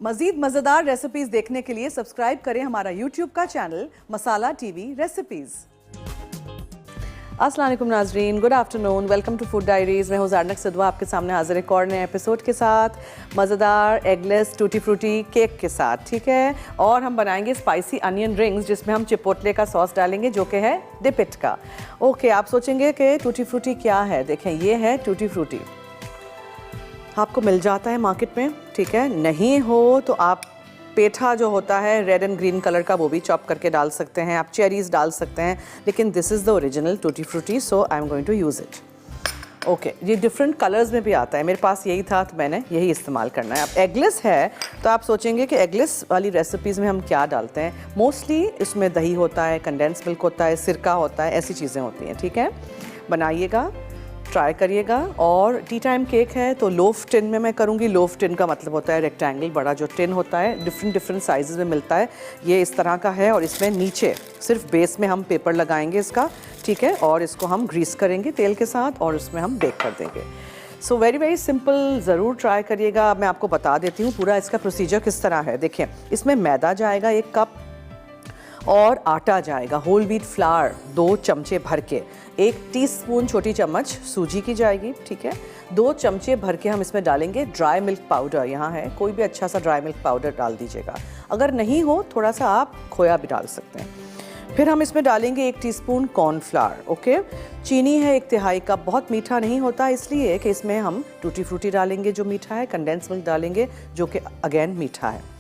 मज़ीद मज़ेदार रेसिपीज़ देखने के लिए सब्सक्राइब करें हमारा यूट्यूब का चैनल मसाला टीवी रेसिपीज़। अस्सलाम वालेकुम नाज़रीन, good afternoon, welcome to Food Diaries. मैं हूँ ज़ारनक सिद्वा आपके सामने हाज़िर एक और नए एपिसोड के साथ, मज़ेदार एगलेस टूटी फ्रूटी केक के साथ, ठीक है। और हम बनाएंगे स्पाइसी अनियन रिंग्स जिसमें हम चिपोटले का सॉस डालेंगे जो कि है डिपिट का। ओके, आप सोचेंगे कि टूटी फ्रूटी क्या है। देखें, ये है टूटी फ्रूटी, आपको मिल जाता है मार्केट में, ठीक है। नहीं हो तो आप पेठा जो होता है रेड एंड ग्रीन कलर का, वो भी चॉप करके डाल सकते हैं, आप चेरीज़ डाल सकते हैं, लेकिन this is the original tutti frutti, so I am going to use it. Okay, ये डिफरेंट कलर्स में भी आता है, मेरे पास यही था तो मैंने यही इस्तेमाल करना है। अब एगलेस है तो आप सोचेंगे कि एगलेस वाली रेसिपीज़ में हम क्या डालते हैं। मोस्टली इसमें दही होता है, कंडेंस मिल्क होता है, सिरका होता है, ऐसी चीज़ें होती हैं, ठीक है। बनाइएगा, ट्राई करिएगा। और टी टाइम केक है तो लोफ टिन में मैं करूँगी। लोफ टिन का मतलब होता है रेक्टेंगल बड़ा जो टिन होता है, डिफरेंट साइज़ में मिलता है। ये इस तरह का है और इसमें नीचे सिर्फ बेस में हम पेपर लगाएंगे इसका, ठीक है। और इसको हम ग्रीस करेंगे तेल के साथ और उसमें हम बेक कर देंगे। सो वेरी सिंपल, ज़रूर ट्राई करिएगा। मैं आपको बता देती हूँ पूरा इसका प्रोसीजर किस तरह है। देखिए, इसमें मैदा जाएगा 1 कप और आटा जाएगा होल व्हीट फ्लावर 2 चमचे भर के, 1 टीस्पून छोटी चम्मच सूजी की जाएगी, ठीक है। 2 चमचे भर के हम इसमें डालेंगे ड्राई मिल्क पाउडर, यहाँ है, कोई भी अच्छा सा ड्राई मिल्क पाउडर डाल दीजिएगा। अगर नहीं हो थोड़ा सा आप खोया भी डाल सकते हैं। फिर हम इसमें डालेंगे 1 टीस्पून कॉर्नफ्लावर, ओके। चीनी है 1/3 कप, बहुत मीठा नहीं होता इसलिए कि इसमें हम टूटी फ्रूटी डालेंगे जो मीठा है, कंडेंस मिल्क डालेंगे जो कि अगेन मीठा है।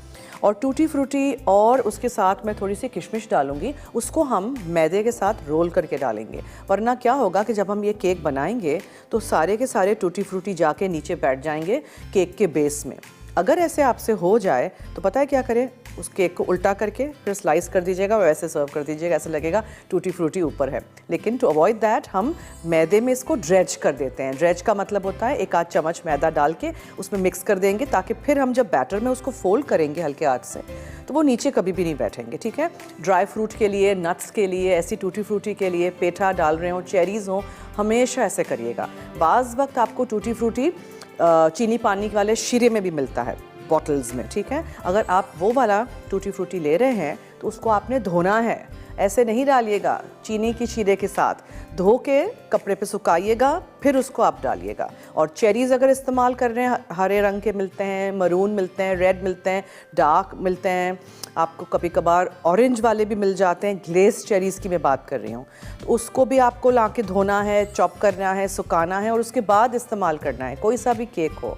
और टूटी फ्रूटी और उसके साथ मैं थोड़ी सी किशमिश डालूंगी, उसको हम मैदे के साथ रोल करके डालेंगे। वरना क्या होगा कि जब हम ये केक बनाएंगे तो सारे के सारे टूटी फ्रूटी जाके नीचे बैठ जाएंगे केक के बेस में। अगर ऐसे आपसे हो जाए तो पता है क्या करें, उस केक को उल्टा करके फिर स्लाइस कर दीजिएगा और ऐसे सर्व कर दीजिएगा, ऐसे लगेगा टूटी फ्रूटी ऊपर है। लेकिन टू अवॉइड दैट हम मैदे में इसको ड्रेज कर देते हैं। ड्रेज का मतलब होता है 1 आध चम्मच मैदा डाल के उसमें मिक्स कर देंगे ताकि फिर हम जब बैटर में उसको फोल्ड करेंगे हल्के हाथ से तो वो नीचे कभी भी नहीं बैठेंगे, ठीक है। ड्राई फ्रूट के लिए, नट्स के लिए, ऐसी टूटी फ्रूटी के लिए, पेठा डाल रहे हो, चेरीज़ हो, हमेशा ऐसे करिएगा। बाज़ वक्त आपको टूटी फ्रूटी चीनी पानी वाले शीरे में भी मिलता है बॉटल्स में, ठीक है। अगर आप वो वाला टूटी फ्रूटी ले रहे हैं तो उसको आपने धोना है, ऐसे नहीं डालिएगा चीनी की शीरे के साथ। धो के कपड़े पे सुखाइएगा फिर उसको आप डालिएगा। और चेरीज़ अगर इस्तेमाल कर रहे हैं, हरे रंग के मिलते हैं, मरून मिलते हैं, रेड मिलते हैं, डार्क मिलते हैं, आपको कभी कभार ऑरेंज वाले भी मिल जाते हैं, ग्लेस चेरीज़ की मैं बात कर रही हूँ। तो उसको भी आपको ला के धोना है, चॉप करना है, सुखाना है और उसके बाद इस्तेमाल करना है। कोई सा भी केक हो,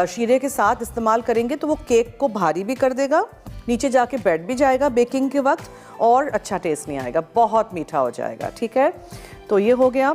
शीरे के साथ इस्तेमाल करेंगे तो वो केक को भारी भी कर देगा, नीचे जाके बैठ भी जाएगा बेकिंग के वक्त और अच्छा टेस्ट नहीं आएगा, बहुत मीठा हो जाएगा, ठीक है। तो ये हो गया।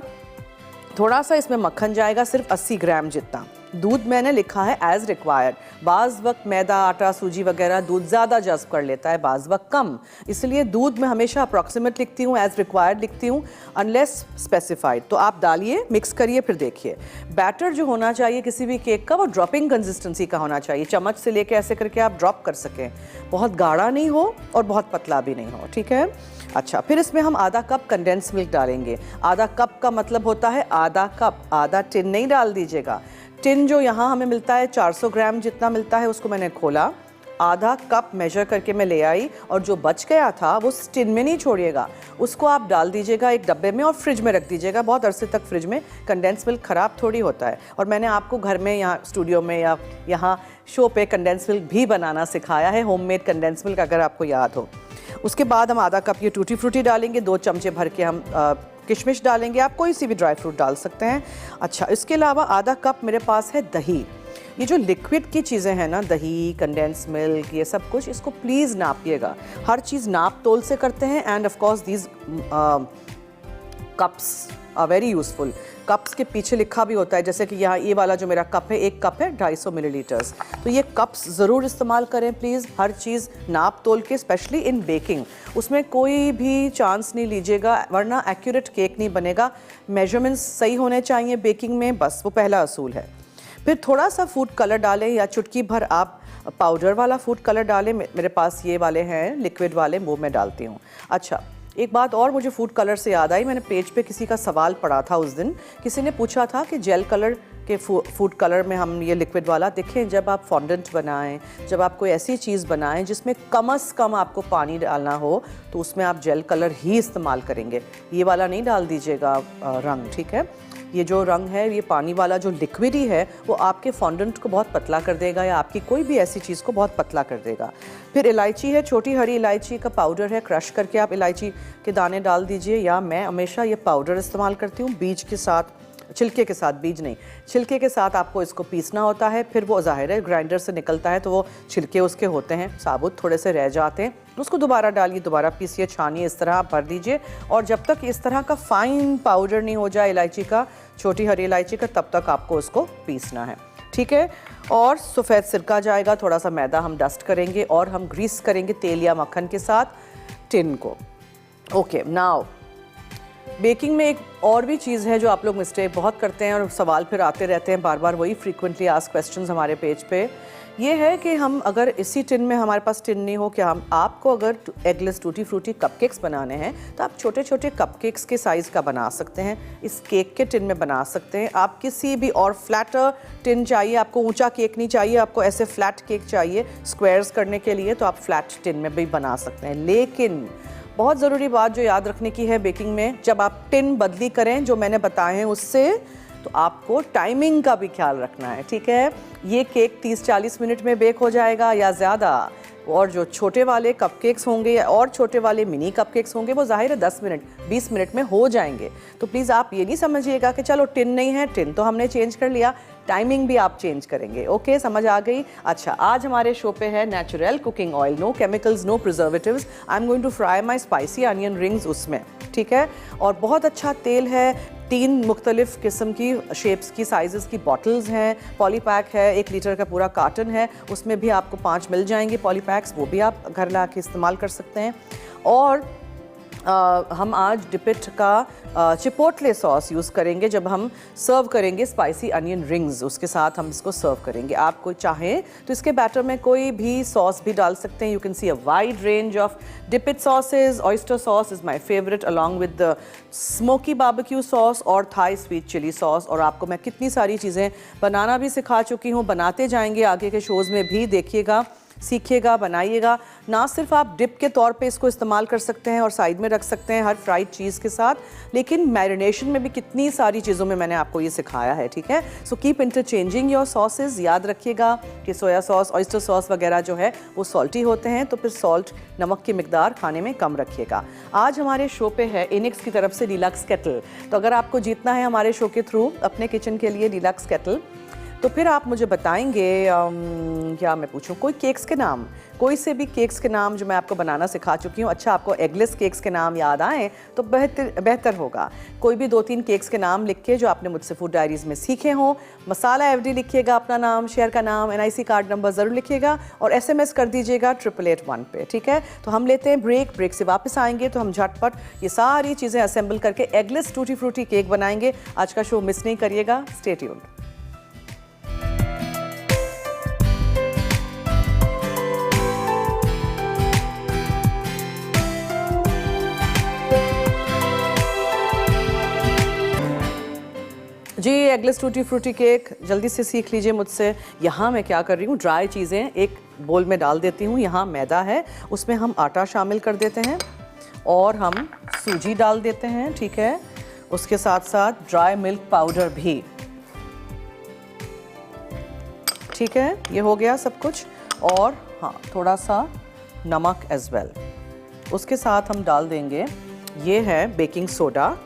थोड़ा सा इसमें मक्खन जाएगा, सिर्फ 80 ग्राम जितना। दूध मैंने लिखा है एज रिक्वायर्ड। बाज़ वक्त मैदा, आटा, सूजी वगैरह दूध ज़्यादा जज़्ब कर लेता है, बाज़ वक्त कम, इसलिए दूध में हमेशा अप्रॉक्सीमेट लिखती हूँ, एज रिक्वायर्ड लिखती हूँ, अनलेस स्पेसिफाइड। तो आप डालिए, मिक्स करिए, फिर देखिए। बैटर जो होना चाहिए किसी भी केक का वो ड्रॉपिंग कंसिस्टेंसी का होना चाहिए, चम्मच से लेके ऐसे करके आप ड्रॉप कर सकें, बहुत गाढ़ा नहीं हो और बहुत पतला भी नहीं हो, ठीक है। अच्छा, फिर इसमें हम आधा कप कंडेंस मिल्क डालेंगे। आधा कप का मतलब होता है आधा कप, आधा टिन नहीं डाल दीजिएगा। टिन जो यहाँ हमें मिलता है 400 ग्राम जितना मिलता है, उसको मैंने खोला, आधा कप मेजर करके मैं ले आई और जो बच गया था वो टिन में नहीं छोड़िएगा, उसको आप डाल दीजिएगा एक डब्बे में और फ्रिज में रख दीजिएगा बहुत अरसे तक फ्रिज में। कंडेंस मिल्क ख़राब थोड़ी होता है। और मैंने आपको घर में, यहाँ स्टूडियो में या यहाँ शो पे कंडेंस मिल्क भी बनाना सिखाया है, होममेड कंडेंस मिल्क, अगर आपको याद हो। उसके बाद हम आधा कप ये टूटी फ्रूटी डालेंगे, 2 चमचे भर के हम किशमिश डालेंगे, आप कोई सी भी ड्राई फ्रूट डाल सकते हैं। अच्छा, इसके अलावा आधा कप मेरे पास है दही। ये जो लिक्विड की चीज़ें हैं ना, दही, कंडेंस मिल्क, ये सब कुछ, इसको प्लीज़ नापिएगा। हर चीज़ नाप तोल से करते हैं। And of course these cups are very useful. Cups के पीछे लिखा भी होता है, जैसे कि यहाँ ये वाला जो मेरा कप है, 1 कप है 250 मिलीलीटर्स। तो ये कप्स ज़रूर इस्तेमाल करें प्लीज़, हर चीज़ नाप तोल के, स्पेशली इन बेकिंग। उसमें कोई भी चांस नहीं लीजिएगा वरना एक्यूरेट केक नहीं बनेगा। मेजरमेंट्स सही होने चाहिए बेकिंग में, बस वो पहला असूल है। फिर थोड़ा सा फूड कलर डालें या चुटकी भर आप पाउडर वाला फूड कलर डालें। मेरे पास ये वाले हैं लिक्विड वाले, वो मैं डालती हूँ। अच्छा, एक बात और मुझे फूड कलर से याद आई, मैंने पेज पे किसी का सवाल पढ़ा था उस दिन, किसी ने पूछा था कि जेल कलर कि फूड कलर में हम ये लिक्विड वाला देखें। जब आप फॉन्डेंट बनाएं, जब आप कोई ऐसी चीज़ बनाएं जिसमें कम से कम आपको पानी डालना हो, तो उसमें आप जेल कलर ही इस्तेमाल करेंगे। ये वाला नहीं डाल दीजिएगा रंग, ठीक है। ये जो रंग है, ये पानी वाला जो लिक्विड ही है, वो आपके फॉन्डेंट को बहुत पतला कर देगा या आपकी कोई भी ऐसी चीज़ को बहुत पतला कर देगा। फिर इलायची है, छोटी हरी इलायची का पाउडर है, क्रश करके आप इलायची के दाने डाल दीजिए, या मैं हमेशा ये पाउडर इस्तेमाल करती हूँ बीज के साथ, छिलके के साथ, बीज नहीं, छिलके के साथ आपको इसको पीसना होता है। फिर वो ज़ाहिर है ग्राइंडर से निकलता है तो वो छिलके उसके होते हैं, साबुत थोड़े से रह जाते हैं, उसको दोबारा डालिए, दोबारा पीसिए, छानिए, इस तरह आप भर दीजिए। और जब तक इस तरह का फाइन पाउडर नहीं हो जाए इलायची का, छोटी हरी इलायची का, तब तक आपको उसको पीसना है, ठीक है। और सफ़ेद सिरका जाएगा, थोड़ा सा मैदा हम डस्ट करेंगे और हम ग्रीस करेंगे तेल या मक्खन के साथ टिन को। ओके, नाउ बेकिंग में एक और भी चीज़ है जो आप लोग मिस्टेक बहुत करते हैं और सवाल फिर आते रहते हैं बार बार, वही फ्रीक्वेंटली आस्क्ड क्वेश्चंस हमारे पेज पे। ये है कि हम अगर इसी टिन में, हमारे पास टिन नहीं हो, क्या हम आपको अगर एगलेस टूटी फ्रूटी कपकेक्स बनाने हैं तो आप छोटे छोटे कपकेक्स के साइज़ का बना सकते हैं, इस केक के टिन में बना सकते हैं। आप किसी भी और फ्लैटर टिन चाहिए, आपको ऊंचा केक नहीं चाहिए, आपको ऐसे फ्लैट केक चाहिए स्क्वायर्स करने के लिए, तो आप फ्लैट टिन में भी बना सकते हैं। लेकिन बहुत ज़रूरी बात जो याद रखने की है बेकिंग में, जब आप टिन बदली करें जो मैंने बताए हैं उससे, तो आपको टाइमिंग का भी ख्याल रखना है, ठीक है। ये केक 30-40 मिनट में बेक हो जाएगा या ज़्यादा, और जो छोटे वाले कपकेक्स होंगे और छोटे वाले मिनी कपकेक्स होंगे वो ज़ाहिर है 10 मिनट 20 मिनट में हो जाएंगे। तो प्लीज़ आप ये नहीं समझिएगा कि चलो टिन नहीं है, टिन तो हमने चेंज कर लिया, टाइमिंग भी आप चेंज करेंगे। ओके, समझ आ गई। अच्छा, आज हमारे शो पे है natural cooking oil, no chemicals, no preservatives. I am going to fry my spicy onion rings उसमें, ठीक है। और बहुत अच्छा तेल है, 3 मुख्तलिफ किस्म की शेप्स की साइज़ की बॉटल्स हैं, पॉलीपैक है, 1 लीटर का पूरा कार्टन है, उसमें भी आपको 5 मिल जाएंगे पॉलीपैक्स, वो भी आप घर ला के इस्तेमाल कर सकते हैं। और हम आज डिपिट का चिपोटले सॉस यूज़ करेंगे जब हम सर्व करेंगे स्पाइसी अनियन रिंग्स, उसके साथ हम इसको सर्व करेंगे। आप कोई चाहें तो इसके बैटर में कोई भी सॉस भी डाल सकते हैं। You can see a wide range of Dipitt sauces. Oyster sauce is my favourite along with the smoky barbecue sauce और थाई स्वीट चिली सॉस। और आपको मैं कितनी सारी चीज़ें बनाना भी सिखा चुकी हूँ, बनाते जाएंगे आगे के शोज़ में भी, देखिएगा, सीखिएगा, बनाइएगा। ना सिर्फ आप डिप के तौर पे इसको इस्तेमाल कर सकते हैं और साइड में रख सकते हैं हर फ्राइड चीज़ के साथ, लेकिन मैरिनेशन में भी कितनी सारी चीज़ों में मैंने आपको ये सिखाया है, ठीक है। So keep interchanging your sausage. याद रखिएगा कि सोया सॉस, ऑयस्टर सॉस वगैरह जो है वो सॉल्टी होते हैं, तो फिर सॉल्ट, नमक की मिकदार खाने में कम रखिएगा। आज हमारे शो पे है इनिक्स की तरफ से डीलक्स केटल। तो अगर आपको जीतना है हमारे शो के थ्रू अपने किचन के लिए डीलक्स केटल, तो फिर आप मुझे बताएंगे क्या मैं पूछूं, कोई केक्स के नाम, कोई से भी केक्स के नाम जो मैं आपको बनाना सिखा चुकी हूँ। अच्छा, आपको एगलेस केक्स के नाम याद आए तो बेहतर होगा। कोई भी 2-3 केक्स के नाम लिख के जो आपने मुझसे फूड डायरीज़ में सीखे हों, मसाला FD लिखिएगा, अपना नाम, शेयर का नाम, NIC कार्ड नंबर ज़रूर लिखिएगा और SMS कर दीजिएगा 8881 पे, ठीक है। तो हम लेते हैं ब्रेक से वापस आएंगे तो हम झटपट ये सारी चीज़ें असेंबल करके एगलेस टूटी फ्रूटी केक बनाएंगे। आज का शो मिस नहीं करिएगा, स्टे ट्यून्ड। जी, एगलेस टूटी फ्रूटी केक जल्दी से सीख लीजिए मुझसे। यहाँ मैं क्या कर रही हूँ, ड्राई चीज़ें एक बोल में डाल देती हूँ। यहाँ मैदा है, उसमें हम आटा शामिल कर देते हैं और हम सूजी डाल देते हैं, ठीक है। उसके साथ साथ ड्राई मिल्क पाउडर भी, ठीक है। ये हो गया सब कुछ। और हाँ, थोड़ा सा नमक एज वेल। उसके साथ हम डाल देंगे, ये है बेकिंग सोडा,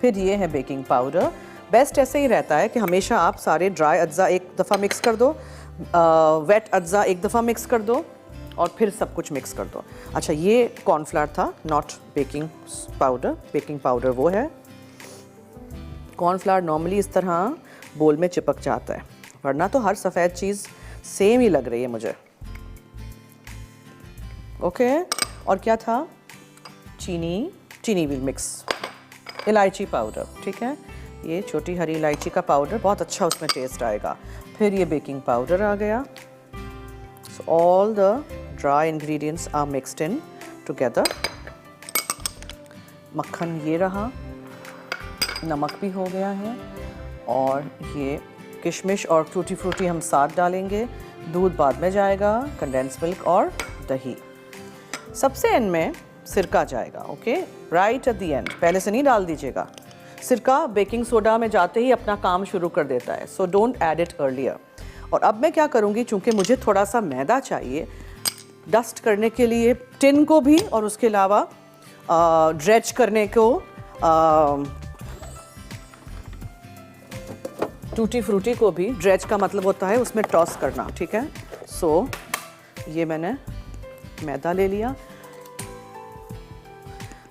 फिर ये है बेकिंग पाउडर। बेस्ट ऐसे ही रहता है कि हमेशा आप सारे ड्राई अज्जा एक दफ़ा मिक्स कर दो, वेट अज्जा एक दफ़ा मिक्स कर दो और फिर सब कुछ मिक्स कर दो। अच्छा, ये कॉर्नफ्लावर था, not baking powder. Baking powder वो है। कॉर्नफ्लावर नॉर्मली इस तरह बोल में चिपक जाता है, वरना तो हर सफ़ेद चीज़ सेम ही लग रही है मुझे। ओके, और क्या था, चीनी भी मिक्स, इलायची पाउडर, ठीक है। ये छोटी हरी इलायची का पाउडर, बहुत अच्छा उसमें टेस्ट आएगा। फिर ये बेकिंग पाउडर आ गया। So all the dry ingredients are mixed in together. मक्खन ये रहा, नमक भी हो गया है और ये किशमिश और टूटी फ्रूटी हम साथ डालेंगे, दूध बाद में जाएगा, कंडेंस मिल्क और दही। सबसे एंड में सिरका जाएगा, okay, right at the end, पहले से नहीं डाल दीजिएगा। सिरका बेकिंग सोडा में जाते ही अपना काम शुरू कर देता है, so don't add it earlier. और अब मैं क्या करूँगी, चूँकि मुझे थोड़ा सा मैदा चाहिए डस्ट करने के लिए टिन को भी, और उसके अलावा ड्रेच करने को टूटी फ्रूटी को भी। ड्रेच का मतलब होता है उसमें टॉस करना, ठीक है। सो ये मैंने मैदा ले लिया।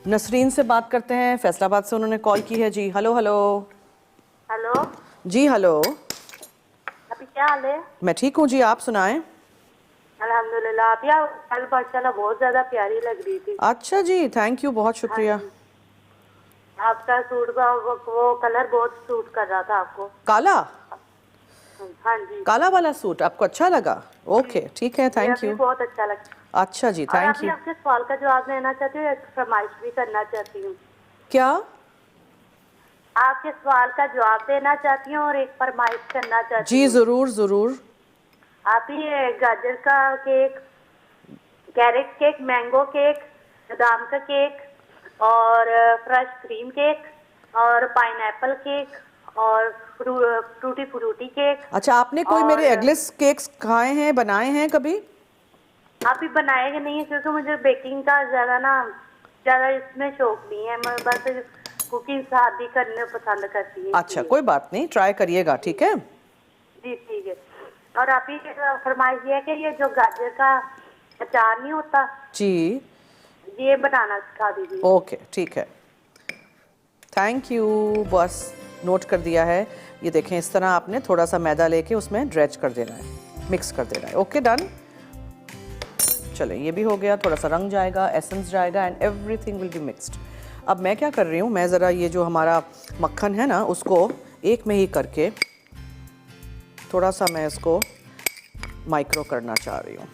नसरीन से बात करते हैं, फैसलाबाद से उन्होंने कॉल की है जी। हेलो हेलो हेलो जी। हेलो, अभी क्या हाल है? मैं ठीक हूँ जी, आप सुनाएं। अल्हम्दुलिल्लाह। आप यार कल माशाल्लाह बहुत ज्यादा प्यारी लग रही थी। अच्छा जी, थैंक यू, बहुत शुक्रिया। आपका सूट का वो कलर बहुत सूट कर रहा था आपको। काला? हाँ जी, काला वाला सूट आपको अच्छा लगा? ओके, ठीक है, थैंक ये यू। बहुत अच्छा लगा। अच्छा जी, और थैंक अभी यू। आपके सवाल का जवाब देना चाहती हूँ, एक फरमाइश भी करना चाहती हूँ। क्या? आपके सवाल का जवाब देना चाहती हूँ और एक फरमाइश करना चाहती जी हूँ। ज़रूर ज़रूर। आप ये गाजर का cake, carrot cake, mango cake, बादाम का केक और फ्रेश क्रीम केक और पाइनएप्पल केक और टूटी फ्रूटी केक। अच्छा, आपने कोई और मेरे एगलेस केक्स खाए हैं, बनाए हैं कभी? आप ही बनाएंगे नहीं है, क्योंकि मुझे बेकिंग का ज़्यादा इसमें शौक नहीं है। मैं बस कुकिंग शादी करने पसंद करती हूँ। अच्छा, कोई बात नहीं, ट्राई करिएगा, ठीक है। जी ठीक है। और आप ही फरमाइश ये है कि ये जो गाजर का अचार नहीं होता, जी, ये बनाना सिखा दीजिए। ओके, ठीक है, थैंक यू। बस नोट कर दिया है। ये देखें, इस तरह आपने थोड़ा सा मैदा लेके उसमें ड्रेच कर देना है, मिक्स कर देना है। Okay, done. चलें, ये भी हो गया, थोड़ा सा रंग जाएगा, एसेंस जाएगा and everything will be mixed. अब मैं क्या कर रही हूँ, मैं ज़रा ये जो हमारा मक्खन है ना, उसको एक में ही करके थोड़ा सा मैं इसको माइक्रो करना चाह रही हूँ।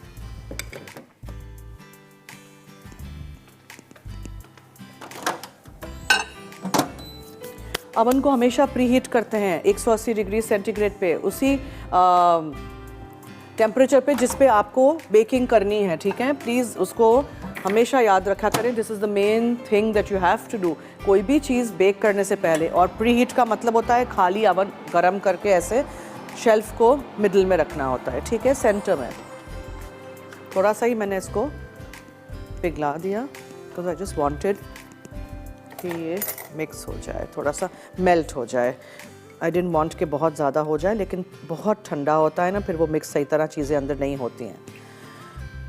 अवन को हमेशा प्री हीट करते हैं 180 डिग्री सेंटीग्रेड पे, उसी टेम्परेचर पे जिस पे आपको बेकिंग करनी है, ठीक है। प्लीज़ उसको हमेशा याद रखा करें, this is the main thing that you have to do कोई भी चीज़ बेक करने से पहले। और प्री हीट का मतलब होता है खाली अवन गर्म करके ऐसे शेल्फ को मिडल में रखना होता है, ठीक है, सेंटर में। थोड़ा सा ही मैंने इसको पिघला दिया, बिकॉज आई जस्ट वांटेड कि ये मिक्स हो जाए, थोड़ा सा मेल्ट हो जाए। आई डिडंट वांट कि बहुत ज़्यादा हो जाए, लेकिन बहुत ठंडा होता है ना, फिर वो मिक्स सही तरह चीज़ें अंदर नहीं होती हैं।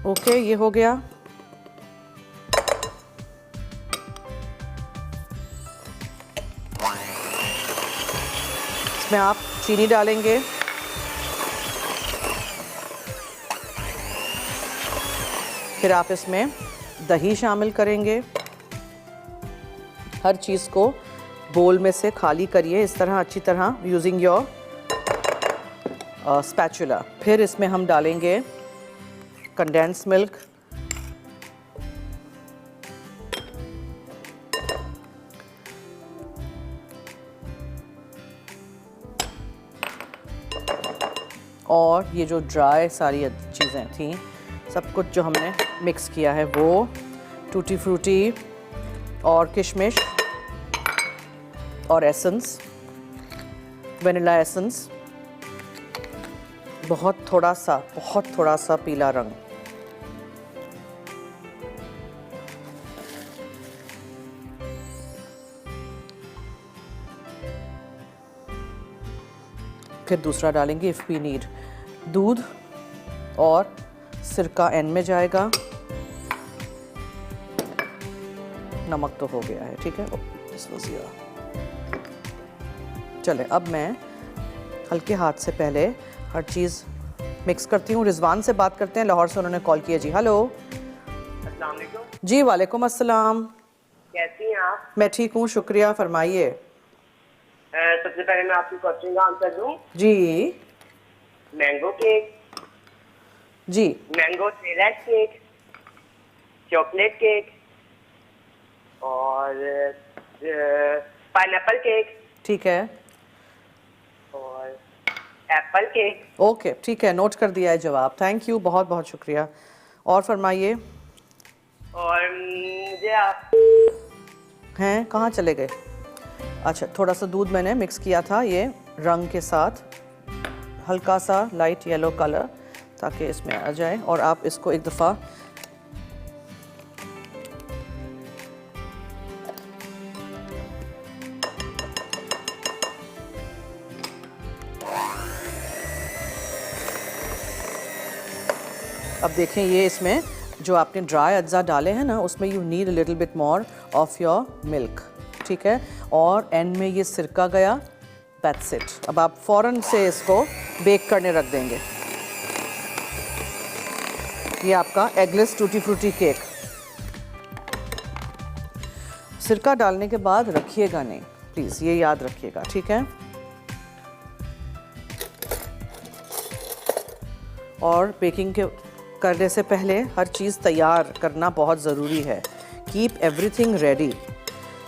ओके, ये हो गया। इसमें आप चीनी डालेंगे, फिर आप इसमें दही शामिल करेंगे। हर चीज़ को बोल में से खाली करिए इस तरह अच्छी तरह, यूजिंग योर स्पैचुला। फिर इसमें हम डालेंगे कंडेंस मिल्क, और ये जो ड्राई सारी चीज़ें थी, सब कुछ जो हमने मिक्स किया है, वो टूटी फ्रूटी और किशमिश और एसेंस, वनीला एसेंस, बहुत थोड़ा सा पीला रंग, फिर दूसरा डालेंगे इफ़ वी नीड। दूध और सिरका एंड में जाएगा। नमक तो हो गया है, ठीक है। चले, अब मैं हल्के हाथ से पहले हर चीज़ मिक्स करती हूँ। रिजवान से बात करते हैं, लाहौर से उन्होंने कॉल किया जी। हेलो। अस्सलाम वालेकुम। जी वालेकुम अस्सलाम। कैसी हैं आप? मैं ठीक हूँ, शुक्रिया, फरमाइए। सबसे पहले मैं आपकी क्वेश्चन का आंसर दूं। जी मैंगो केक, जी, mango salad cake, chocolate cake और पाइनएप्पल केक ठीक है, और एप्पल केक। ओके ठीक है, नोट कर दिया है जवाब। थैंक यू, बहुत बहुत शुक्रिया। और फरमाइए। और मुझे आप हैं कहाँ चले गए? अच्छा, थोड़ा सा दूध मैंने मिक्स किया था ये रंग के साथ, हल्का सा लाइट येलो कलर, ताकि इसमें आ जाए। और आप इसको एक दफ़ा अब देखें, ये इसमें जो आपने ड्राई अज्जा डाले हैं ना, उसमें you need a little bit more of your milk, ठीक है। और एंड में ये सिरका गया, दैट्स इट। अब आप फ़ौरन से इसको बेक करने रख देंगे। ये आपका एगलेस टूटी फ्रूटी केक। सिरका डालने के बाद रखिएगा नहीं, प्लीज़ ये याद रखिएगा, ठीक है। और बेकिंग के करने से पहले हर चीज़ तैयार करना बहुत ज़रूरी है। Keep everything ready.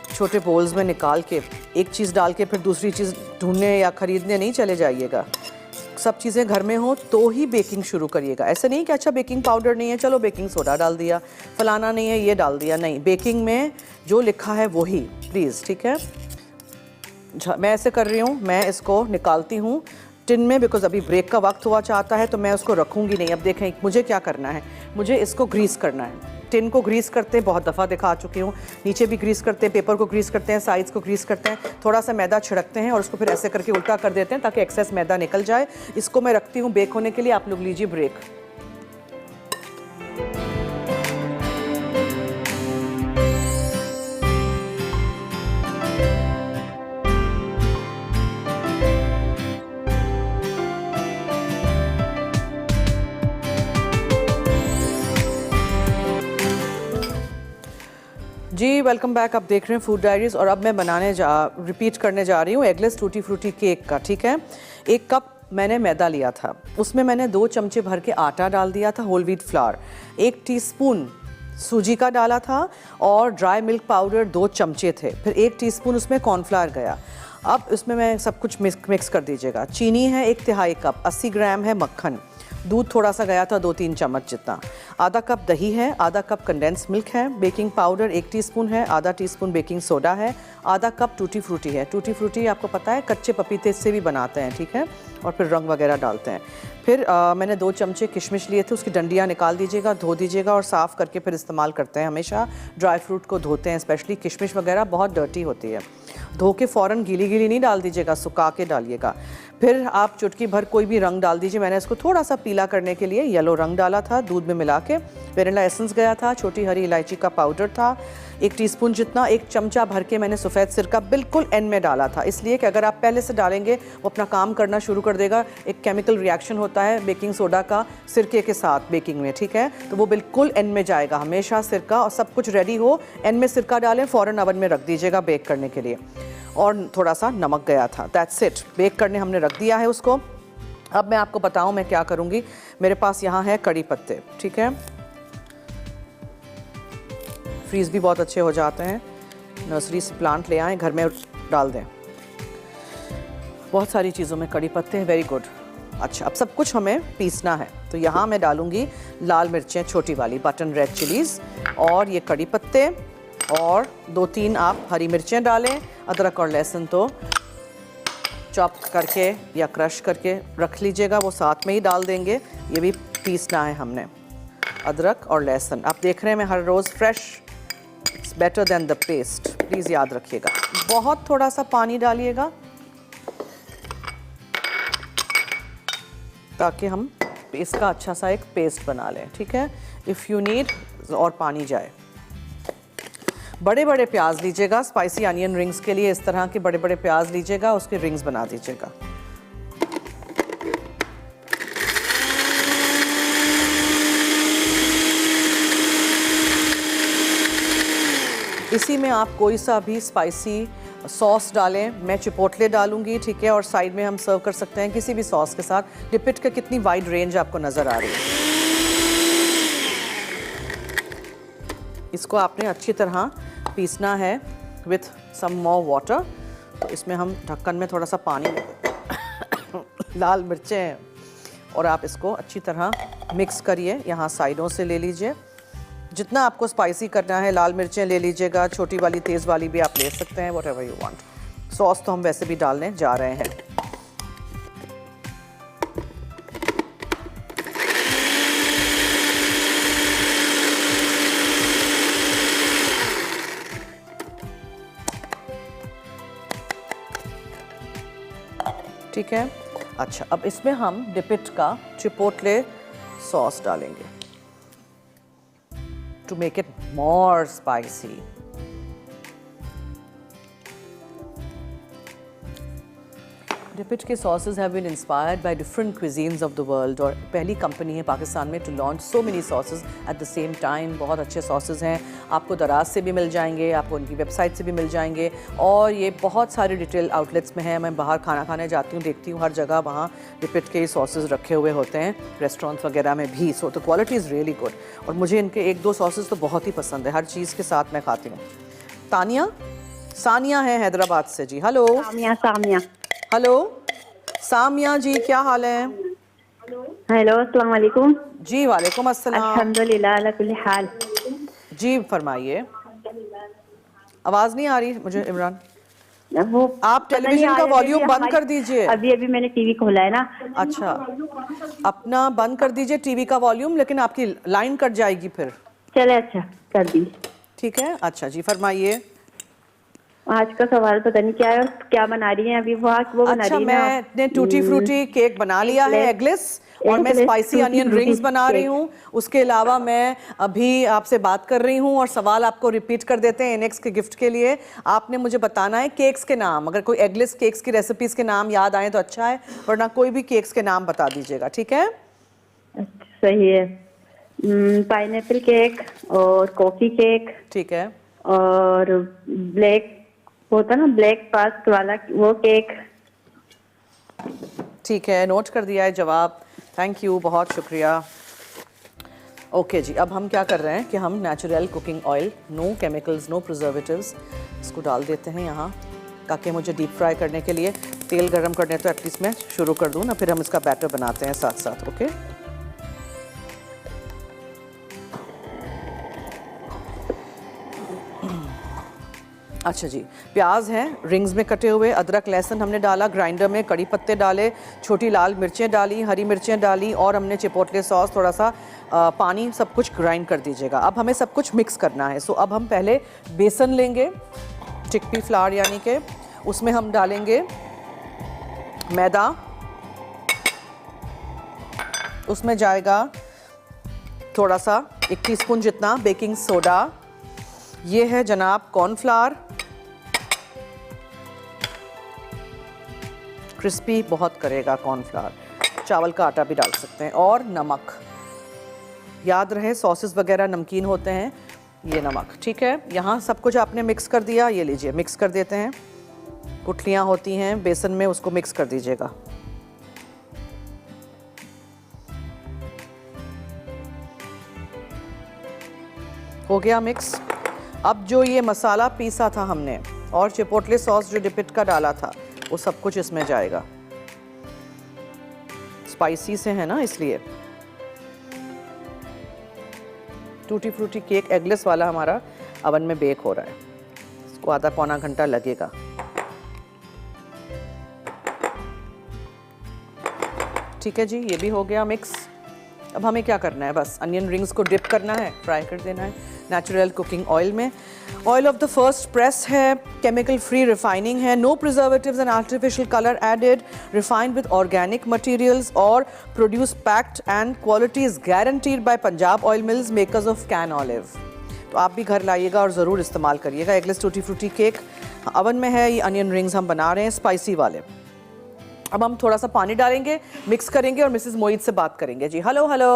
छोटे बोल्स में निकाल के एक चीज़ डाल के फिर दूसरी चीज़ ढूंढने या ख़रीदने नहीं चले जाइएगा। सब चीज़ें घर में हो तो ही बेकिंग शुरू करिएगा। ऐसे नहीं कि अच्छा बेकिंग पाउडर नहीं है, चलो बेकिंग सोडा डाल दिया, फलाना नहीं है ये डाल दिया। नहीं, बेकिंग में जो लिखा है वही प्लीज़, ठीक है। मैं ऐसे कर रही हूँ, मैं इसको निकालती हूँ टिन में, बिकॉज अभी ब्रेक का वक्त हुआ चाहता है तो मैं उसको रखूँगी नहीं। अब देखें मुझे क्या करना है, मुझे इसको ग्रीस करना है। टिन को ग्रीस करते हैं, बहुत दफ़ा दिखा चुकी हूँ, नीचे भी ग्रीस करते हैं, पेपर को ग्रीस करते हैं, साइड्स को ग्रीस करते हैं, थोड़ा सा मैदा छिड़कते हैं और उसको फिर ऐसे करके उल्टा कर देते हैं ताकि एक्सेस मैदा निकल जाए। इसको मैं रखती हूँ बेक होने के लिए। आप लोग लीजिए ब्रेक। जी वेलकम बैक। आप देख रहे हैं फूड डायरीज़ और अब मैं रिपीट करने जा रही हूँ एगलेस टूटी फ्रूटी केक का, ठीक है। 1 कप मैंने मैदा लिया था, उसमें मैंने 2 चमचे भर के आटा डाल दिया था, होल व्हीट फ्लावर, 1 टीस्पून सूजी का डाला था और ड्राई मिल्क पाउडर 2 चमचे थे, फिर 1 टीस्पून उसमें कॉर्नफ्लावर गया। अब इसमें मैं सब कुछ मिक्स कर दीजिएगा। चीनी है 1/3 कप, 80 ग्राम है मक्खन, दूध थोड़ा सा गया था 2-3 चम्मच जितना, आधा कप दही है, आधा कप कंडेंस मिल्क है, बेकिंग पाउडर 1 टीस्पून है, आधा टीस्पून बेकिंग सोडा है, आधा कप टूटी फ्रूटी है। टूटी फ्रूटी आपको पता है कच्चे पपीते से भी बनाते हैं, ठीक है, और फिर रंग वगैरह डालते हैं। फिर मैंने 2 चमचे किशमिश लिए थे, उसकी डंडियाँ निकाल दीजिएगा, धो दीजिएगा और साफ़ करके फिर इस्तेमाल करते हैं। हमेशा ड्राई फ्रूट को धोते हैं, स्पेशली किशमिश वगैरह बहुत डर्टी होती है। धो के फ़ौरन गीली गीली नहीं डाल दीजिएगा, सुखा के डालिएगा। फिर आप चुटकी भर कोई भी रंग डाल दीजिए। मैंने इसको थोड़ा सा पीला करने के लिए येलो रंग डाला था दूध में मिला के। वेनिला एसेंस गया था, छोटी हरी इलायची का पाउडर था 1 टीस्पून जितना, 1 चमचा भर के मैंने सफ़ेद सिरका बिल्कुल एंड में डाला था, इसलिए कि अगर आप पहले से डालेंगे वो अपना काम करना शुरू कर देगा। एक केमिकल रिएक्शन होता है बेकिंग सोडा का सिरके के साथ बेकिंग में, ठीक है, तो वो बिल्कुल एंड में जाएगा। हमेशा सिरका और सब कुछ रेडी हो, एंड में सिरका डालें, फ़ौरन ओवन में रख दीजिएगा बेक करने के लिए। और थोड़ा सा नमक गया था, दैट्स इट। बेक करने हमने रख दिया है उसको। अब मैं आपको बताऊं मैं क्या करूंगी। मेरे पास यहाँ है कड़ी पत्ते, ठीक है, फ्रीज़ भी बहुत अच्छे हो जाते हैं, नर्सरी से प्लांट ले आएँ, घर में डाल दें। बहुत सारी चीज़ों में कड़ी पत्ते हैं, वेरी गुड। अच्छा, अब सब कुछ हमें पीसना है, तो यहाँ मैं डालूंगी लाल मिर्चें छोटी वाली, बटन रेड चिलीज़, और ये कड़ी पत्ते, और 2-3 आप हरी मिर्चें डालें। अदरक और लहसुन तो चॉप करके या क्रश करके रख लीजिएगा, वो साथ में ही डाल देंगे। ये भी पीसना है हमने, अदरक और लहसुन। आप देख रहे हैं मैं हर रोज़ fresh, it's better than the paste, please याद रखिएगा। बहुत थोड़ा सा पानी डालिएगा ताकि हम इसका अच्छा सा एक पेस्ट बना लें, ठीक है। इफ़ यू नीड और पानी जाए। बड़े बड़े प्याज लीजिएगा स्पाइसी अनियन रिंग्स के लिए, इस तरह के बड़े बड़े प्याज लीजिएगा, उसके रिंग्स बना दीजिएगा। इसी में आप कोई सा भी स्पाइसी सॉस डालें, मैं चिपोटले डालूंगी, ठीक है, और साइड में हम सर्व कर सकते हैं किसी भी सॉस के साथ। डिपिट का कितनी वाइड रेंज आपको नज़र आ रही है। इसको आपने अच्छी तरह पीसना है विथ सम मोर वाटर। तो इसमें हम ढक्कन में थोड़ा सा पानी लाल मिर्चें हैं और आप इसको अच्छी तरह मिक्स करिए। यहाँ साइडों से ले लीजिए, जितना आपको स्पाइसी करना है। लाल मिर्चें ले लीजिएगा, छोटी वाली तेज़ वाली भी आप ले सकते हैं, व्हाटएवर यू वांट। सॉस तो हम वैसे भी डालने जा रहे हैं। ठीक है, अच्छा अब इसमें हम डिपिट का चिपोटले सॉस डालेंगे to make it more spicy. Dipitt के sauces have been inspired by different cuisines of the world और पहली कंपनी है पाकिस्तान में to launch so many sauces at the same time. बहुत अच्छे सॉसेज हैं, आपको दराज से भी मिल जाएंगे, आपको उनकी वेबसाइट से भी मिल जाएंगे और ये बहुत सारे रिटेल आउटलेट्स में है। मैं बाहर खाना खाने जाती हूँ, देखती हूँ हर जगह वहाँ डिपिट के सॉसेज रखे हुए होते हैं, रेस्टोरेंट्स वगैरह में भी। So the quality is really good और मुझे इनके 1-2 सॉसेज तो बहुत ही पसंद है, हर चीज़ के साथ मैं खाती हूँ। सानिया है हैदराबाद से जी। हेलो सामिया हेलो सामिया जी, क्या हाल है? हेलो अस्सलाम वालेकुम। जी वालेकुम अस्सलाम। अल्हम्दुलिल्लाह अला कुल्ली हाल। जी फरमाइए, आवाज़ नहीं आ रही मुझे इमरान। वो आप टेलीविजन का वॉल्यूम बंद कर दीजिए। अभी मैंने टीवी खोला है ना। अच्छा, अपना बंद कर दीजिए टीवी का वॉल्यूम, लेकिन आपकी लाइन कट जाएगी फिर। चले अच्छा कर दी। ठीक है, अच्छा जी फरमाइए। आज का सवाल पता नहीं क्या है और क्या बना रही है अभी वो बना अच्छा, रही है ना। मैंने टूटी फ्रूटी केक बना लिया है एगलेस और मैं स्पाइसी अनियन रिंग्स बना रही हूँ। उसके अलावा मैं अभी आपसे बात कर रही हूँ और सवाल आपको रिपीट कर देते हैं इनेक्स के गिफ्ट के लिए। आपने मुझे बताना है केक्स के नाम, अगर कोई एगलेस केक्स की रेसिपीज के नाम याद आए तो अच्छा है, वरना कोई भी केक्स के नाम बता दीजिएगा। ठीक है, सही है। पाइनएप्पल केक और कॉफी केक ठीक है, और ब्लैक होता ना ब्लैक फास्ट वाला वो केक। ठीक है, नोट कर दिया है जवाब। थैंक यू, बहुत शुक्रिया। ओके जी, अब हम क्या कर रहे हैं कि हम natural cooking oil, no chemicals, no preservatives, इसको डाल देते हैं यहाँ, ताकि मुझे डीप फ्राई करने के लिए तेल गरम करने तो एटलीस्ट मैं शुरू कर दूँ ना, फिर हम इसका बैटर बनाते हैं साथ साथ। ओके, अच्छा जी, प्याज हैं रिंग्स में कटे हुए, अदरक लहसुन हमने डाला ग्राइंडर में, कड़ी पत्ते डाले, छोटी लाल मिर्चें डाली, हरी मिर्चें डाली और हमने चिपोटले सॉस, थोड़ा सा पानी, सब कुछ ग्राइंड कर दीजिएगा। अब हमें सब कुछ मिक्स करना है। सो अब हम पहले बेसन लेंगे, चिकपी फ्लावर यानी कि, उसमें हम डालेंगे मैदा, उसमें जाएगा थोड़ा सा 1 टीस्पून जितना बेकिंग सोडा, ये है जनाब कॉर्नफ्लावर, क्रिस्पी बहुत करेगा कॉर्नफ्लावर, चावल का आटा भी डाल सकते हैं, और नमक। याद रहे सॉसेस वगैरह नमकीन होते हैं, ये नमक। ठीक है, यहाँ सब कुछ आपने मिक्स कर दिया, ये लीजिए मिक्स कर देते हैं। गुठलियाँ होती हैं बेसन में, उसको मिक्स कर दीजिएगा। हो गया मिक्स। अब जो ये मसाला पीसा था हमने और चिपोटले सॉस जो डिपिट का डाला था, वो सब कुछ इसमें जाएगा। स्पाइसी से है ना, इसलिए। टूटी फ्रूटी केक एगलेस वाला हमारा अवन में बेक हो रहा है, इसको आधा पौना घंटा लगेगा। ठीक है जी, ये भी हो गया मिक्स। अब हमें क्या करना है, बस अनियन रिंग्स को डिप करना है, फ्राई कर देना है नेचुरल कुकिंग ऑयल में। Oil of the first press है, केमिकल फ्री रिफाइनिंग है, no preservatives and artificial colour added, refined with organic materials और produce packed and quality is guaranteed by Punjab oil mills, makers of Canolive. तो आप भी घर लाइएगा और ज़रूर इस्तेमाल करिएगा। Eggless tutti frutti cake oven में है, ये अनियन रिंग्स हम बना रहे हैं स्पाइसी वाले। अब हम थोड़ा सा पानी डालेंगे, मिक्स करेंगे और मिसेस मोईद से बात करेंगे। जी हेलो हेलो।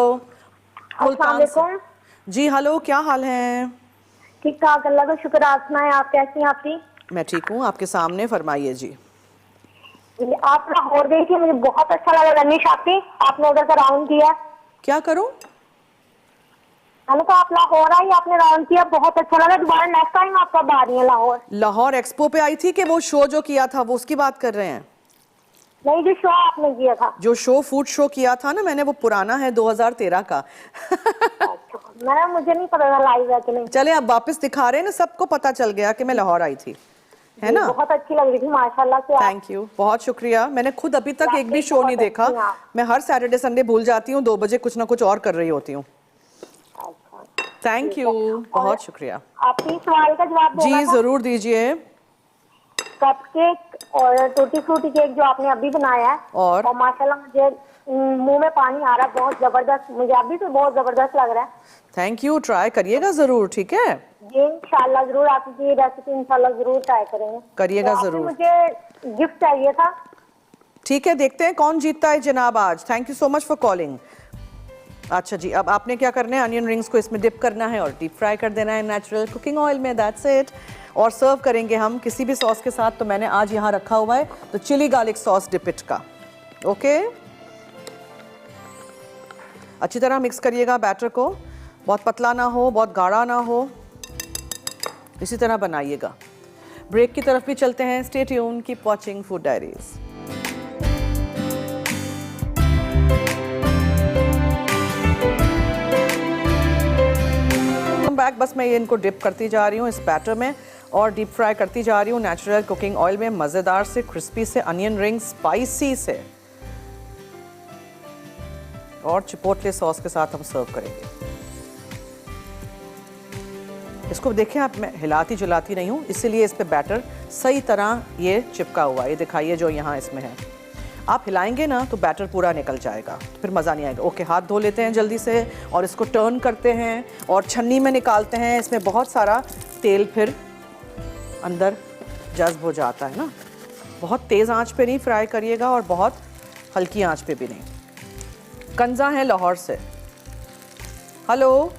अस्सलाम वालेकुम। जी हेलो, क्या हाल है? ठीक ठाक, अल्लाह का शुक्र। आप सुनाएं, आप कैसी हैं? आपकी? मैं ठीक हूँ, आपके सामने फरमाइए जी। आप लाहौर गई थी, मुझे बहुत अच्छा लगा रनिश आपकी, आपने उधर का राउंड किया। क्या करूँ? मैंने कहा आप लाहौर आई, आपने राउंड किया, बहुत अच्छा लगा। दोबारा नेक्स्ट टाइम आप कब आ रही हैं लाहौर? लाहौर एक्सपो पे आई थी कि वो शो जो किया था वो उसकी बात कर रहे हैं? नहीं, जो शो आपने किया था। जो शो फूड शो किया था ना मैंने, वो पुराना है 2013 का। मैडम मुझे नहीं पता था लाइव है कि नहीं। चले अब वापस दिखा रहे हैं ना, सबको पता चल गया कि मैं लाहौर आई थी, है ना? बहुत अच्छी लग रही थी माशाल्लाह से। थैंक यू, बहुत शुक्रिया। मैंने खुद अभी तक एक भी शो नहीं देखा। अच्छी हैं आप। मैं हर सैटरडे संडे भूल जाती हूँ, 2 बजे कुछ ना कुछ और कर रही होती हूँ। थैंक यू, बहुत शुक्रिया। आपकी सवाल का जवाब जी देना था। जरूर दीजिए। कपकेक और टूटी फ्रूटी केक जो आपने अभी बनाया है, और माशाल्लाह मुझे मुंह में पानी आ रहा है, बहुत जबरदस्त। मुझे अभी तो बहुत जबरदस्त लग रहा है। थैंक यू, ट्राई करिएगा जरूर, ठीक है? जी इंशाल्लाह जरूर, आपकी रेसिपी इंशाल्लाह जरूर ट्राई करेंगे। करिएगा तो आपसे जरूर। मुझे गिफ्ट चाहिए था। ठीक है, देखते हैं कौन जीतता है जनाब आज। Thank you so much for calling. अच्छा जी, अब आपने क्या करना है, अनियन रिंग्स को इसमें डिप करना है और डीप फ्राई कर देना है नेचुरल कुकिंग ऑयल में, दैट्स इट। और सर्व करेंगे हम किसी भी सॉस के साथ। तो मैंने आज यहाँ रखा हुआ है तो चिली गार्लिक सॉस डिपिट का। ओके, अच्छी तरह मिक्स करिएगा बैटर को, बहुत पतला ना हो, बहुत गाढ़ा ना हो, इसी तरह बनाइएगा। ब्रेक की तरफ भी चलते हैं। Stay tune, keep watching food diaries. Back, बस मैं ये इनको डिप करती जा रही हूँ इस बैटर में और डीप फ्राई करती जा रही हूँ नेचुरल कुकिंग ऑयल में, मज़ेदार से, क्रिस्पी से अनियन रिंग, स्पाइसी से, और चिपोटले सॉस के साथ हम सर्व करेंगे। इसको देखें आप, मैं हिलाती जुलाती नहीं हूँ, इसीलिए इस पे बैटर सही तरह ये चिपका हुआ है। ये दिखाइए जो यहाँ इसमें है, आप हिलाएंगे ना तो बैटर पूरा निकल जाएगा, तो फिर मज़ा नहीं आएगा। ओके, हाथ धो लेते हैं जल्दी से और इसको टर्न करते हैं और छन्नी में निकालते हैं। इसमें बहुत सारा तेल फिर अंदर जज्ब हो जाता है ना। बहुत तेज़ आंच पे नहीं फ्राई करिएगा और बहुत हल्की आंच पे भी नहीं। कंजा है लाहौर से। हेलो,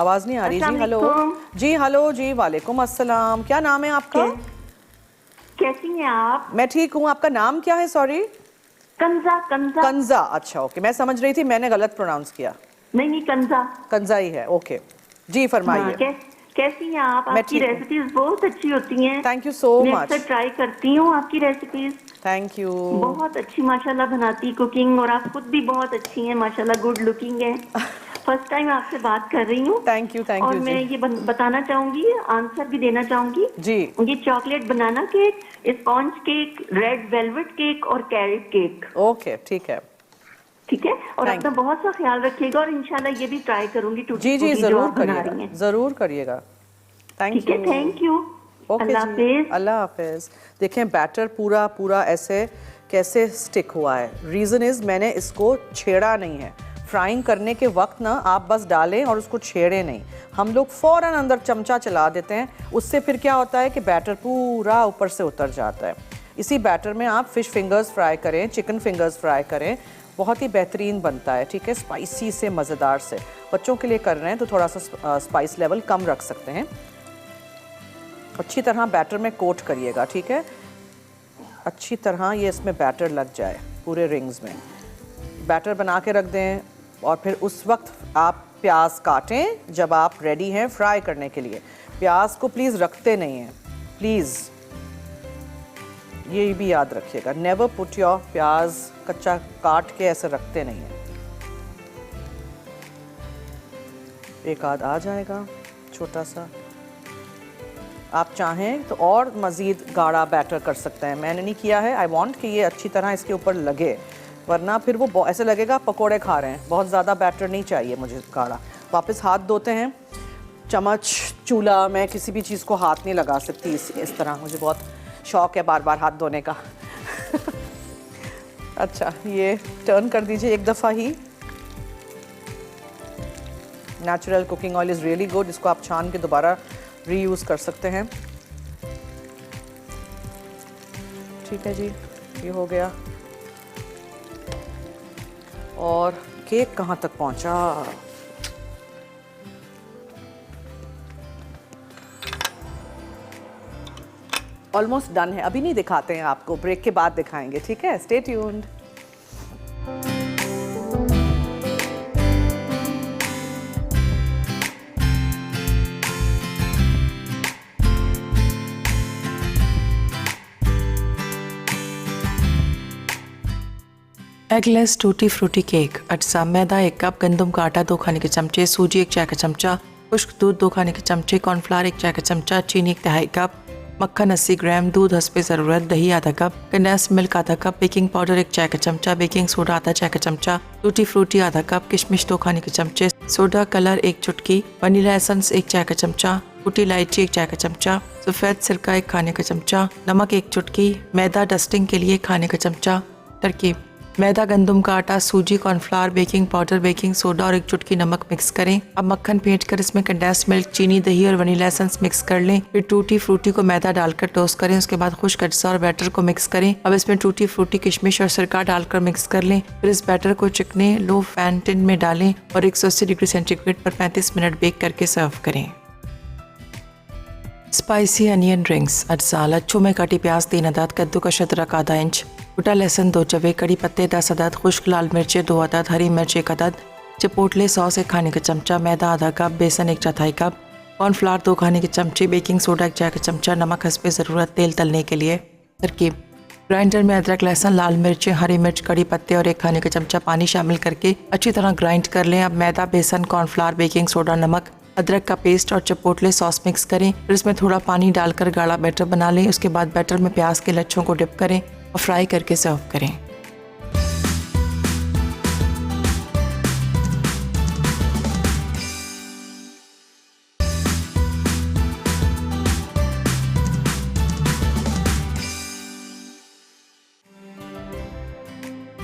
आवाज़ नहीं आ रही जी। हेलो जी, हेलो जी, वालेकुम अस्सलाम। क्या नाम है आपका? कैसी हैं आप? मैं ठीक हूँ, आपका नाम क्या है? सॉरी, कंजा। कंजा कंजा। अच्छा ओके, मैं समझ रही थी मैंने गलत प्रोनाउंस किया। नहीं कंजा। कंजा ही है। ओके जी, फरमाइए। कैसी हैं आप? मैं आपकी ठीक हूँ। रेसिपीज बहुत अच्छी होती हैं। थैंक यू सो मैं मच। अक्सर ट्राई करती हूँ आपकी रेसिपीज। Thank you. बहुत अच्छी माशाल्लाह बनाती कुकिंग, और आप खुद भी बहुत अच्छी हैं माशाल्लाह, गुड लुकिंग है। फर्स्ट टाइम आपसे बात कर रही हूँ। थैंक यू और मैं ये बताना चाहूंगी, आंसर भी देना चाहूंगी जी। ये chocolate banana cake, sponge cake, red velvet cake और कैरेट केक। ओके, ठीक है। ठीक है, और Thank अपना बहुत सा ख्याल रखिएगा, और इंशाल्लाह ये भी ट्राई करूंगी। जी जी, जरूर करिएगा, जरूर करिएगा। थैंक ठीक है, यू। Thank you. ओके अल्लाह जी, हाफिज। अल्लाह हाफिज। देखें बैटर पूरा पूरा ऐसे कैसे स्टिक हुआ है। रीज़न इज़ मैंने इसको छेड़ा नहीं है। फ्राइंग करने के वक्त ना आप बस डालें और उसको छेड़े नहीं। हम लोग फ़ौरन अंदर चमचा चला देते हैं, उससे फिर क्या होता है कि बैटर पूरा ऊपर से उतर जाता है। इसी बैटर में आप फ़िश फिंगर्स फ्राई करें, चिकन फिंगर्स फ्राई करें, बहुत ही बेहतरीन बनता है। ठीक है, स्पाइसी से, मज़ेदार से। बच्चों के लिए कर रहे हैं तो थोड़ा सा स्पाइस लेवल कम रख सकते हैं। अच्छी तरह बैटर में कोट करिएगा, ठीक है, अच्छी तरह ये इसमें बैटर लग जाए पूरे रिंग्स में। बैटर बना के रख दें और फिर उस वक्त आप प्याज काटें जब आप रेडी हैं फ्राई करने के लिए। प्याज को प्लीज़ रखते नहीं हैं, प्लीज़ ये भी याद रखिएगा। नेवर पुट योर प्याज कच्चा काट के ऐसे रखते नहीं हैं। एक आध आ जाएगा छोटा सा। आप चाहें तो और मज़ीद गाढ़ा बैटर कर सकते हैं, मैंने नहीं किया है। आई वांट कि ये अच्छी तरह इसके ऊपर लगे, वरना फिर वो ऐसे लगेगा पकोड़े खा रहे हैं। बहुत ज़्यादा बैटर नहीं चाहिए मुझे गाढ़ा। वापस हाथ धोते हैं, चम्मच, चूल्हा, मैं किसी भी चीज़ को हाथ नहीं लगा सकती इस तरह। मुझे बहुत शौक़ है बार बार हाथ धोने का। अच्छा, ये टर्न कर दीजिए एक दफ़ा ही। Natural cooking oil is really good, इसको आप छान के दोबारा रीयूज़ कर सकते हैं। ठीक है जी, ये हो गया। और केक कहाँ तक पहुँचा? ऑलमोस्ट डन है, अभी नहीं दिखाते हैं आपको, ब्रेक के बाद दिखाएंगे। ठीक है, stay tuned. Eggless tutti frutti cake. अज्जा मैदा 1 कप, गंदम का आटा 2 खाने के चमचे, सूजी 1 चाय का चमचा, खुश्क दूध 2 खाने के चमचे, कॉर्नफ्लावर 1 चाय का चमचा, चीनी 1 तिहाई कप, मक्खन 80 ग्राम, दूध हस्बे ज़रूरत, दही आधा कप, कंडेंस मिल्क आधा कप, बेकिंग पाउडर 1 चाय का चमचा, बेकिंग सोडा आधा चाय का चमचा, टूटी फ्रूटी आधा कप, किशमिश 2 खाने के चमचे, सोडा कलर 1 चुटकी, वनीला एसेंस 1 चाय का चमचा, कुटी इलायची 1 चाय का चमचा, सफ़ेद सिरका 1 खाने का चमचा, नमक 1 चुटकी, मैदा डस्टिंग के लिए 1 खाने का चमचा। तरकीब: मैदा, गंदम का आटा, सूजी, cornflour, baking powder, baking soda और 1 चुटकी नमक मिक्स करें। अब मक्खन फेंट कर इसमें कंडेंस्ड मिल्क, चीनी, दही और वनीला एसेंस मिक्स कर लें। फिर टूटी फ्रूटी को मैदा डालकर टोस्ट करें। उसके बाद खुश्क अज्जा और बैटर को मिक्स करें। अब इसमें टूटी फ्रूटी, किशमिश और सिरका डालकर मिक्स कर लें। फिर इस बैटर को चिकने लो फैन टिन में डालें और 180 डिग्री सेंटीग्रेड पर 35 मिनट बेक करके सर्व करें। Spicy onion rings. अज्जा: लच्छू में कटी प्याज 3 अदद, कद्दूकस अदरक आधा इंच, कुटा लहसुन 2 जवे, कड़ी पत्ते 10 अदद, खुश्क लाल मिर्चें 2 अदद, हरी मिर्च 1 अदद, चिपोटले सॉस 1 खाने का चमचा, मैदा आधा कप, बेसन 1 चौथाई कप, कॉर्नफ्लावर 2 खाने के चमचे, बेकिंग सोडा 1 चाय का चमचा, नमक हस्बे ज़रूरत, तेल तलने के लिए। तरकीब: ग्राइंडर में अदरक, लहसुन, लाल मिर्चें, हरी मिर्च, कड़ी पत्ते और 1 खाने का चमचा पानी शामिल करके अच्छी तरह ग्राइंड कर लें। अब मैदा, बेसन, कॉर्नफ्लावर, बेकिंग सोडा, नमक, अदरक का पेस्ट और चिपोटले सॉस मिक्स करें। फिर इसमें थोड़ा पानी डालकर गाढ़ा बैटर बना लें। उसके बाद बैटर में प्याज के लच्छों को डिप करें और फ्राई करके सर्व करें।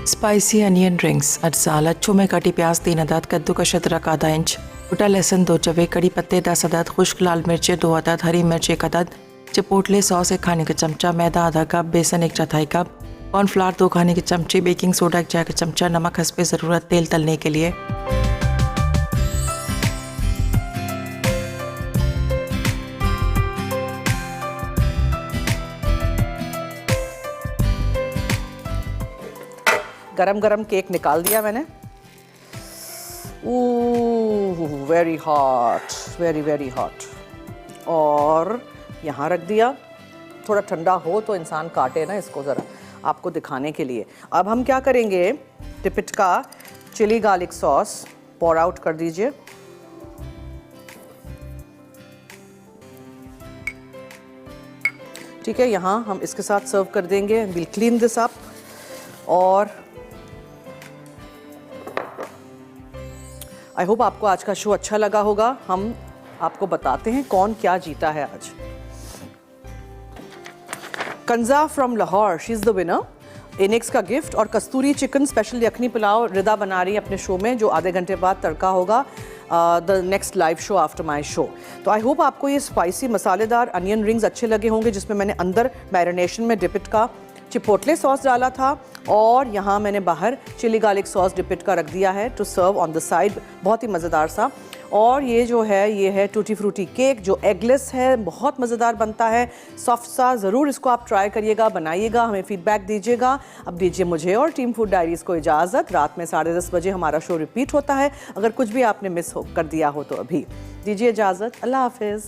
Spicy onion rings. अज्जा: लच्छू में कटी प्याज 3 अदद, कद्दूकस अदरक आधा इंच, कुटा लहसुन 2 जवे, कड़ी पत्ते 10 अदद, खुश्क लाल मिर्चें 2 अदद, हरी मिर्च 1 अदद, चिपोटले सॉस 1 खाने का चमचा, मैदा आधा कप, बेसन 1 चौथाई कप, कॉर्नफ्लावर 2 खाने के चमचे, बेकिंग सोडा 1 चाय का चमचा, नमक हस्बे ज़रूरत, तेल तलने के लिए। गरम गरम केक निकाल दिया मैंने। Very hot, very very hot. और यहाँ रख दिया। थोड़ा ठंडा हो तो इंसान काटे ना इसको ज़रा, आपको दिखाने के लिए। अब हम क्या करेंगे, टिपिटका चिली गार्लिक सॉस पॉर आउट कर दीजिए। ठीक है, यहाँ हम इसके साथ सर्व कर देंगे। Will clean this up. और आई होप आपको आज का शो अच्छा लगा होगा। हम आपको बताते हैं कौन क्या जीता है आज। Kanza from Lahore, she is the winner. इनेक्स का गिफ्ट और कस्तूरी चिकन स्पेशल यखनी पुलाव रिदा बना रही है अपने शो में, जो आधे घंटे बाद तड़का होगा the next live show after my show. तो आई होप आपको ये स्पाइसी मसालेदार अनियन रिंग्स अच्छे लगे होंगे, जिसमें मैंने अंदर मैरिनेशन में डिपिट का चिपोटले सॉस डाला था और यहाँ मैंने बाहर चिली गार्लिक सॉस डिपिट का रख दिया है to serve on the side. बहुत ही मज़ेदार सा। और ये जो है, ये है टूटी फ्रूटी केक जो एगलेस है, बहुत मज़ेदार बनता है, सॉफ्ट सा। ज़रूर इसको आप ट्राई करिएगा, बनाइएगा, हमें फीडबैक दीजिएगा। अब दीजिए मुझे और टीम फूड डायरीज़ को इजाज़त। रात में 10:30 बजे हमारा शो रिपीट होता है। अगर कुछ भी आपने मिस कर दिया हो तो अभी दीजिए इजाज़त। अल्लाह हाफिज़।